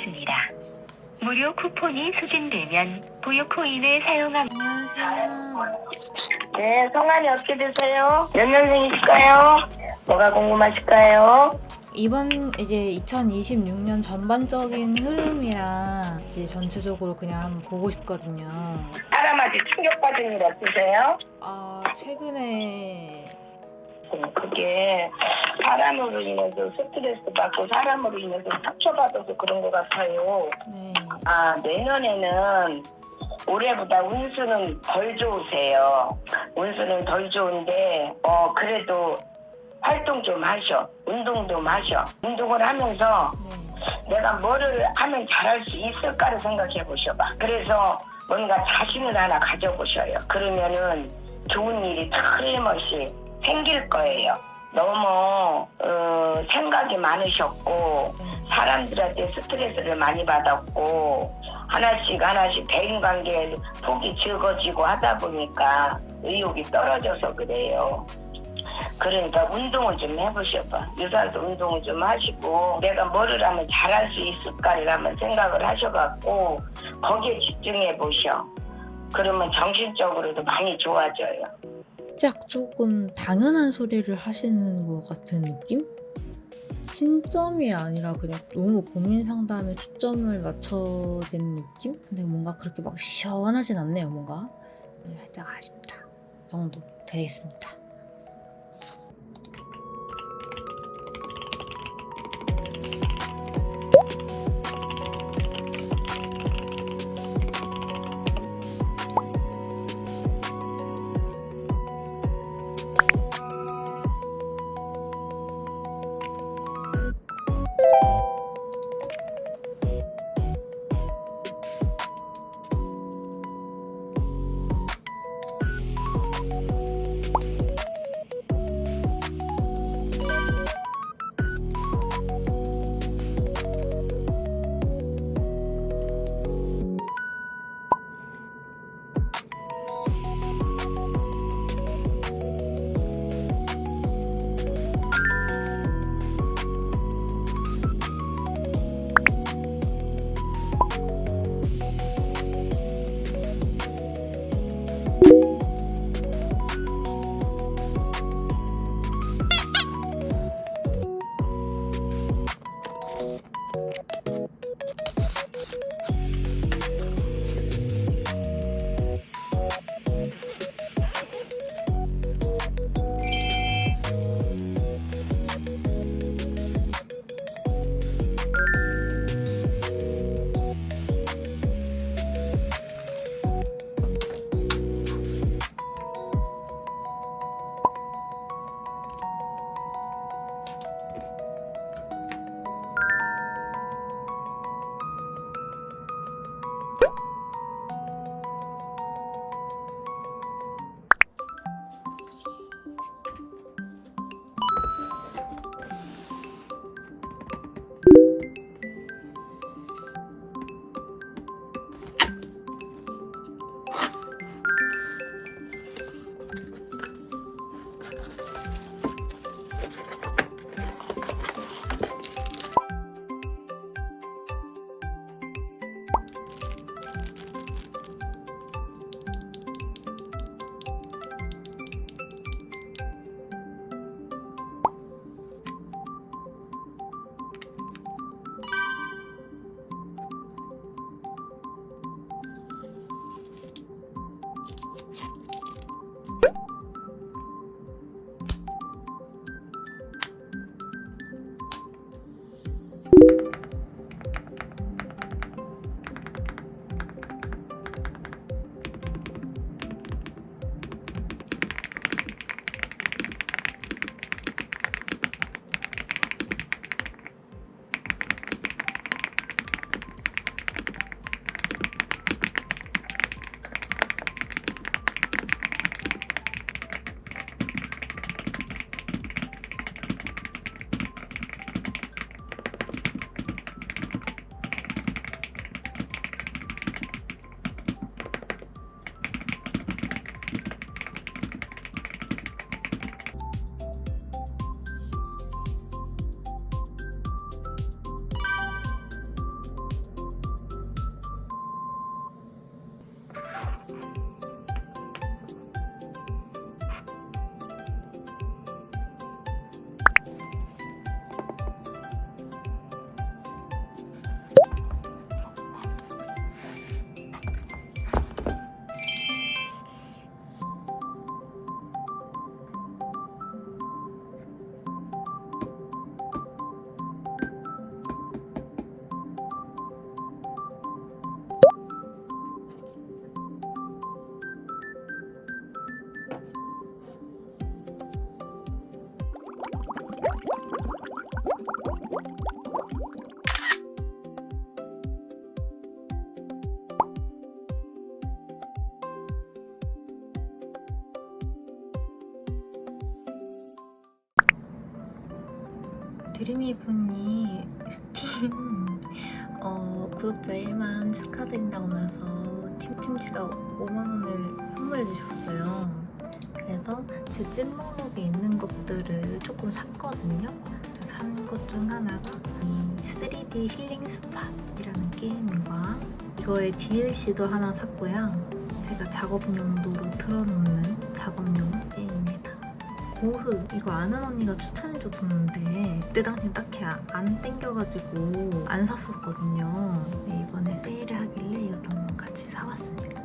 있습니다. 무료 쿠폰이 소진되면 무료 코인을 사용하면 네, 성함이 어떻게 되세요? 몇 년생이실까요? 뭐가 궁금하실까요? 이번 이제 2026년 전반적인 흐름이랑 이제 전체적으로 그냥 한번 보고 싶거든요. 사람한테 충격받은 일 없으세요? 최근에 그게 사람으로 인해서 스트레스 받고 사람으로 인해서 상처받아서 그런 것 같아요. 네. 내년에는 올해보다 운수는 덜 좋으세요. 운수는 덜 좋은데 그래도 활동 좀 하셔. 운동 좀 하셔. 운동을 하면서 내가 뭐를 하면 잘할 수 있을까를 생각해 보셔봐. 그래서 뭔가 자신을 하나 가져보셔요. 그러면은 좋은 일이 틀림없이 생길 거예요. 너무 생각이 많으셨고 사람들한테 스트레스를 많이 받았고 하나씩 대인관계에 폭이 적어지고 하다 보니까 의욕이 떨어져서 그래요. 그러니까 운동을 좀 해보셔봐. 유산소 운동을 좀 하시고 내가 뭐를 하면 잘할 수 있을까를 한번 생각을 하셔갖고 거기에 집중해 보셔. 그러면 정신적으로도 많이 좋아져요. 살짝 조금 당연한 소리를 하시는 것 같은 느낌? 신점이 아니라 그냥 너무 고민 상담에 초점을 맞춰진 느낌? 근데 뭔가 그렇게 막 시원하진 않네요, 뭔가. 살짝 아쉽다 정도 되겠습니다. 드림이분이 스팀 구독자 1만 축하드린다고 하면서 팀치가 5만원을 선물해 주셨어요. 그래서 제 찐목록에 있는 것들을 조금 샀거든요. 산 것 중 하나가 이 3D 힐링 스팟이라는 게임과 이거의 DLC도 하나 샀고요. 제가 작업 용도로 틀어놓는 작업용 게임입니다. 고흐 이거 아는 언니가 추천해줬었는데 그때 당시 딱히 안 땡겨가지고 안 샀었거든요. 네, 이번에 세일을 하길래 이것도 한번 같이 사봤습니다.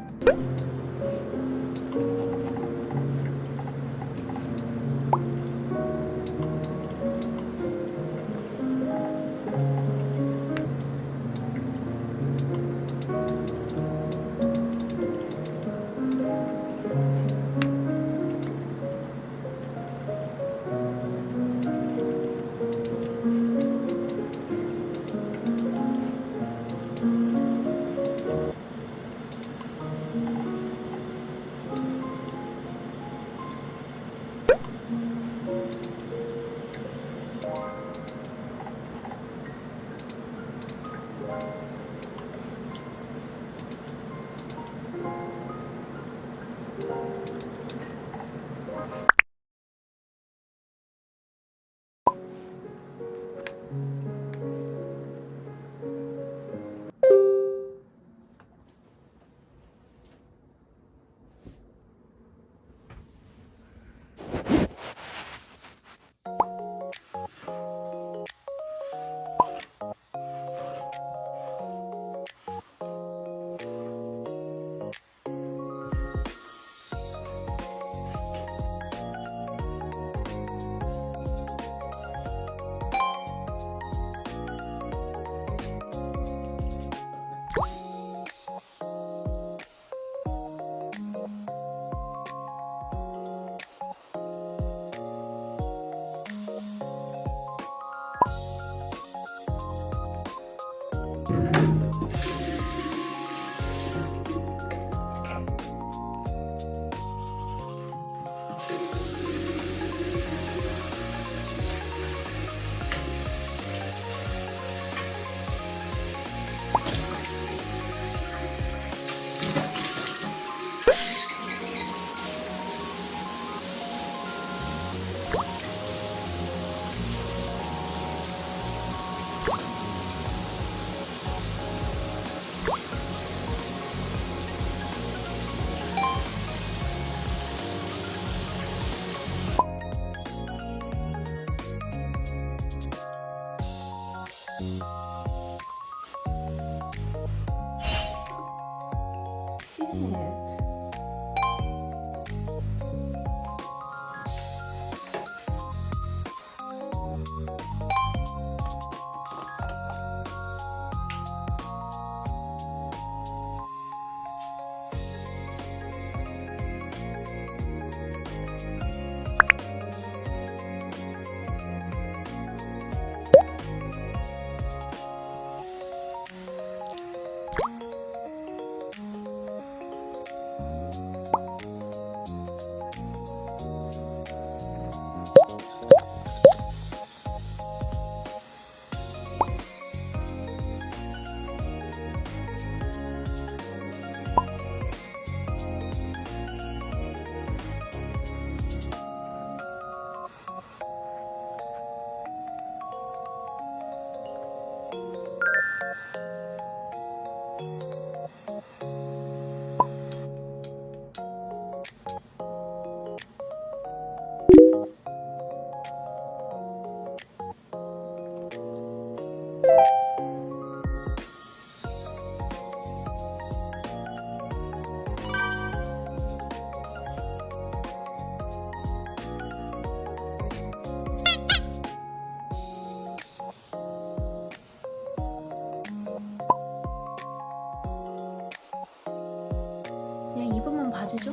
그냥 2분만 봐주죠.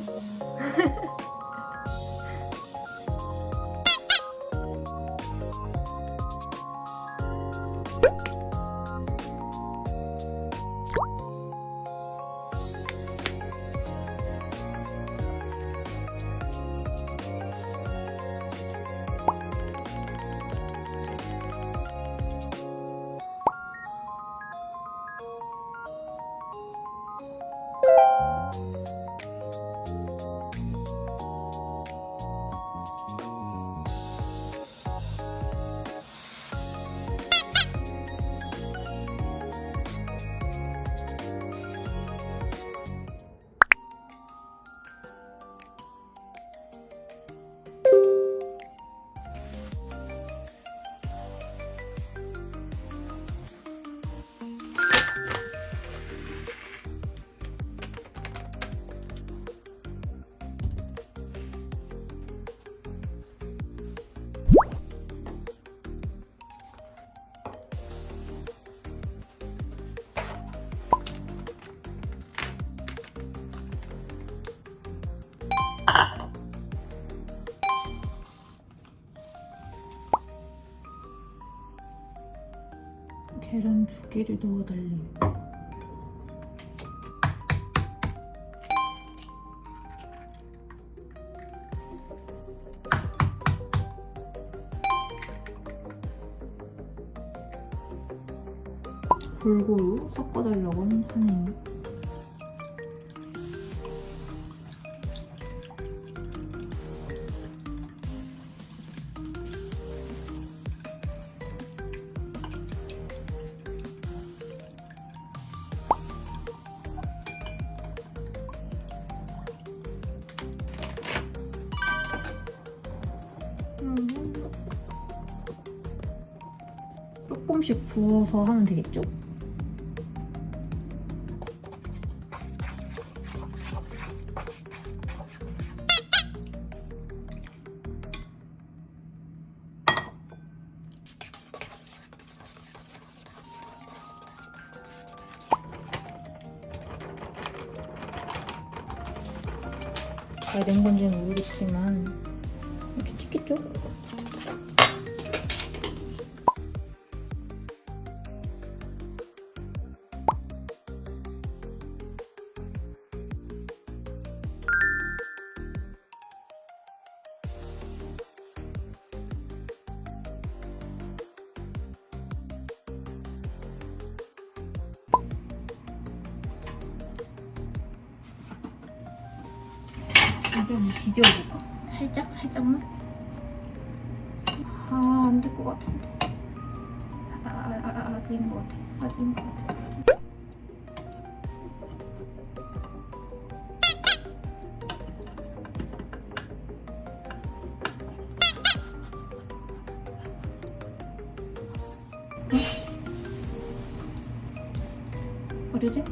계란 2개를 넣어달래. 골고루 섞어달라고 하네요. 조금씩 부어서 하면 되겠죠? 잘 된 건지는 모르겠지만 이렇게 찍겠죠? 이제 한번 뒤집어볼까? 살짝만? 안 될 것 같은데. 아직인 것 같아. 어려래?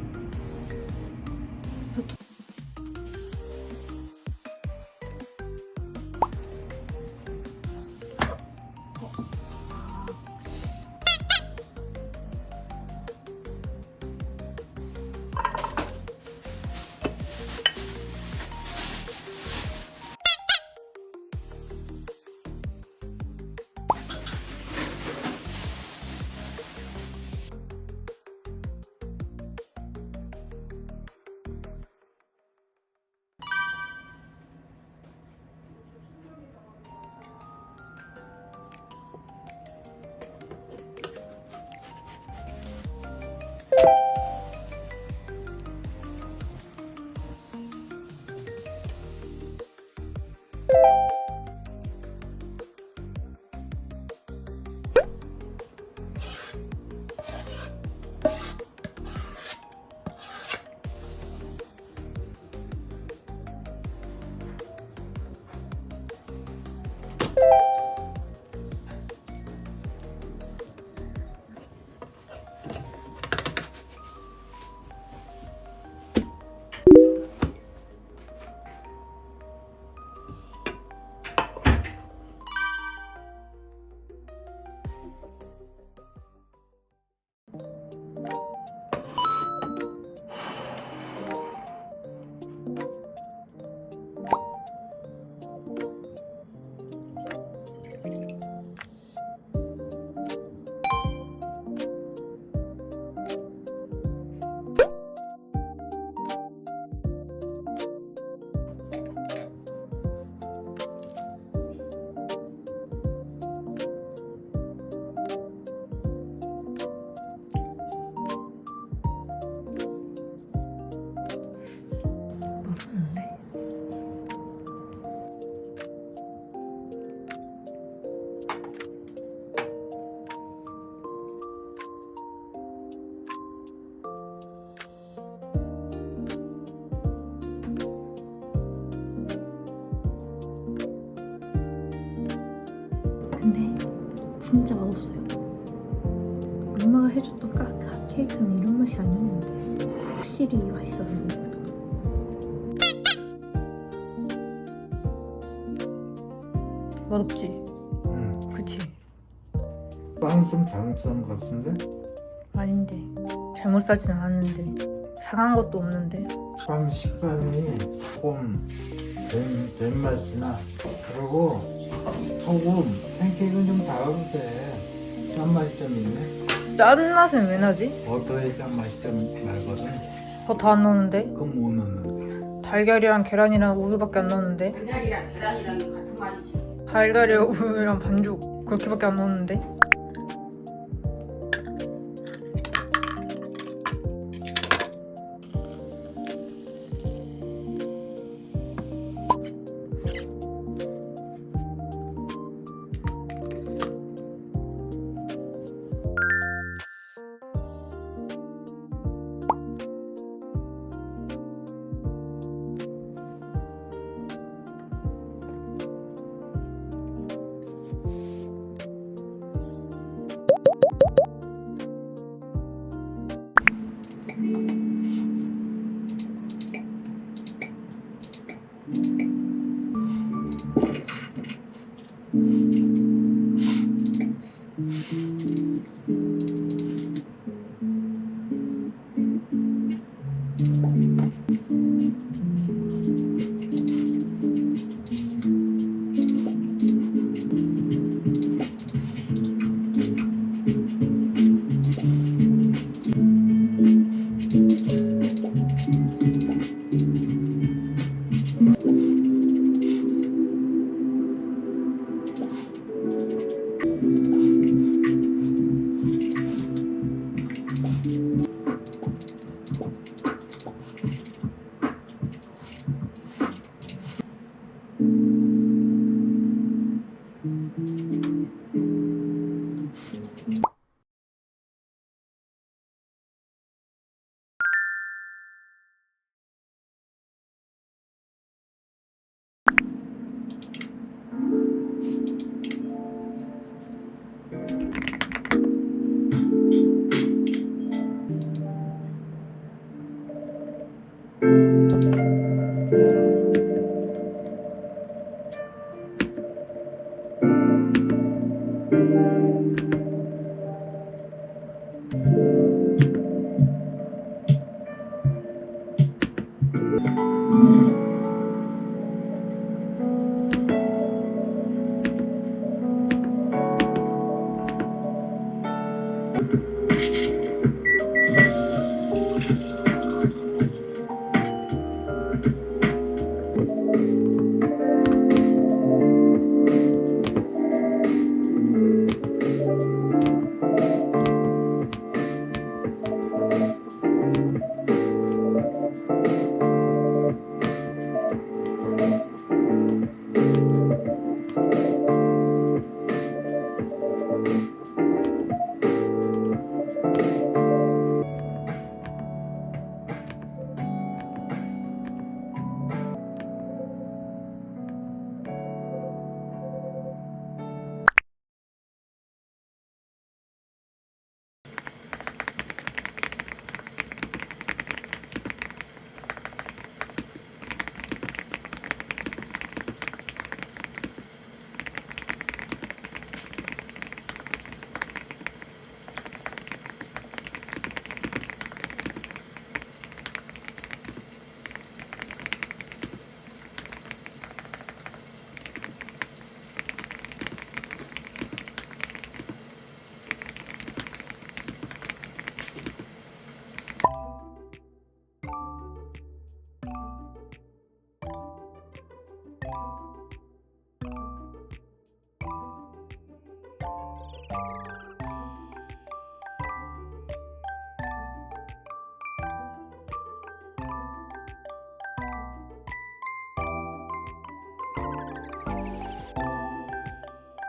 근데 진짜 맛없어요. 엄마가 해줬던 케이크는 이런 맛이 아니었는데 확실히 맛있어요. 맛없지? 그치? 빵 좀 잘못 싸는 것 같은데? 아닌데 잘못 싸진 않았는데 상한 것도 없는데 빵 식감이 조금 된 맛이나. 그리고 소금 팬케이크는 좀 달아도 돼. 짠맛이 좀 있네. 짠맛은 왜 나지? 버터에 짠맛이 좀 나거든. 버터 안 넣었는데? 그럼 뭐 넣는데? 달걀이랑 계란이랑 우유밖에 안 넣었는데? 달걀이랑 계란이랑 같은 말이지. 달걀이랑 우유랑 반죽 그렇게밖에 안 넣었는데?